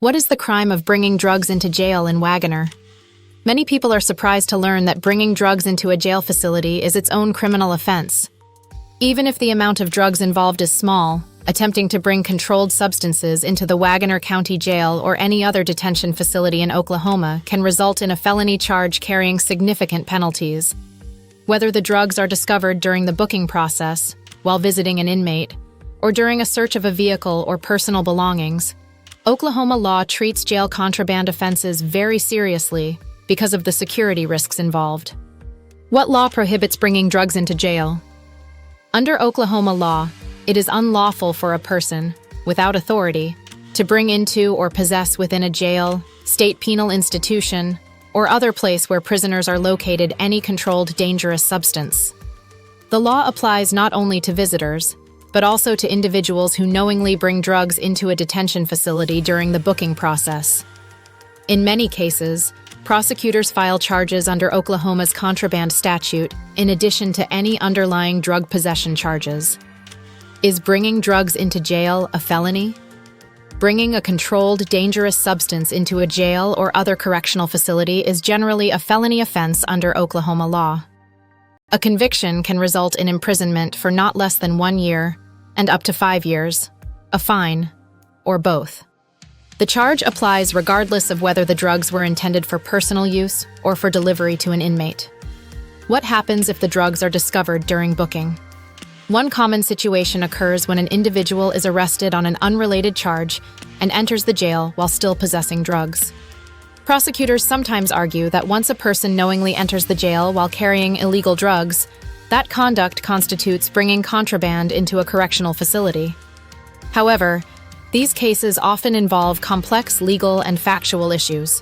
What is the crime of bringing drugs into jail in Wagoner? Many people are surprised to learn that bringing drugs into a jail facility is its own criminal offense. Even if the amount of drugs involved is small, attempting to bring controlled substances into the Wagoner County Jail or any other detention facility in Oklahoma can result in a felony charge carrying significant penalties. Whether the drugs are discovered during the booking process, while visiting an inmate, or during a search of a vehicle or personal belongings, Oklahoma law treats jail contraband offenses very seriously because of the security risks involved. What law prohibits bringing drugs into jail? Under Oklahoma law, it is unlawful for a person, without authority, to bring into or possess within a jail, state penal institution, or other place where prisoners are located any controlled dangerous substance. The law applies not only to visitors, but also to individuals who knowingly bring drugs into a detention facility during the booking process. In many cases, prosecutors file charges under Oklahoma's contraband statute in addition to any underlying drug possession charges. Is bringing drugs into jail a felony? Bringing a controlled, dangerous substance into a jail or other correctional facility is generally a felony offense under Oklahoma law. A conviction can result in imprisonment for not less than 1 year and up to 5 years, a fine, or both. The charge applies regardless of whether the drugs were intended for personal use or for delivery to an inmate. What happens if the drugs are discovered during booking? One common situation occurs when an individual is arrested on an unrelated charge and enters the jail while still possessing drugs. Prosecutors sometimes argue that once a person knowingly enters the jail while carrying illegal drugs, that conduct constitutes bringing contraband into a correctional facility. However, these cases often involve complex legal and factual issues.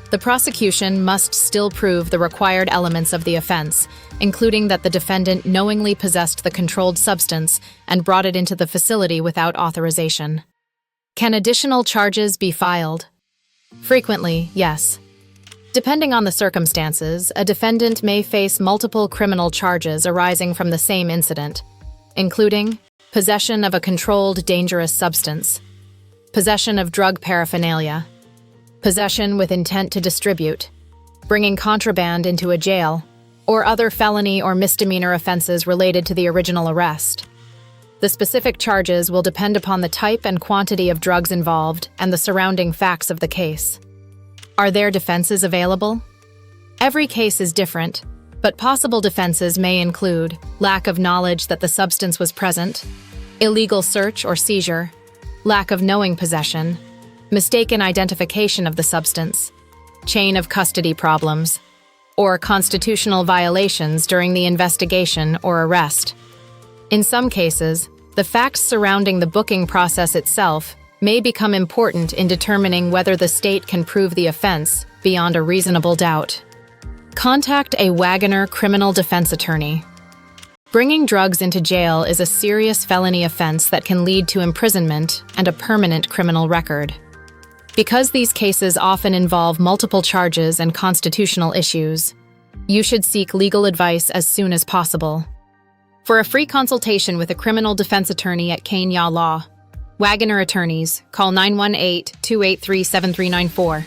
The prosecution must still prove the required elements of the offense, including that the defendant knowingly possessed the controlled substance and brought it into the facility without authorization. Can additional charges be filed? Frequently, yes. Depending on the circumstances, a defendant may face multiple criminal charges arising from the same incident, including possession of a controlled dangerous substance, possession of drug paraphernalia, possession with intent to distribute, bringing contraband into a jail, or other felony or misdemeanor offenses related to the original arrest. The specific charges will depend upon the type and quantity of drugs involved and the surrounding facts of the case. Are there defenses available? Every case is different, but possible defenses may include lack of knowledge that the substance was present, illegal search or seizure, lack of knowing possession, mistaken identification of the substance, chain of custody problems, or constitutional violations during the investigation or arrest. In some cases, the facts surrounding the booking process itself may become important in determining whether the state can prove the offense beyond a reasonable doubt. Contact a Wagoner criminal defense attorney. Bringing drugs into jail is a serious felony offense that can lead to imprisonment and a permanent criminal record. Because these cases often involve multiple charges and constitutional issues, you should seek legal advice as soon as possible. For a free consultation with a criminal defense attorney at Kania Law, Wagoner Attorneys, call 918-283-7394.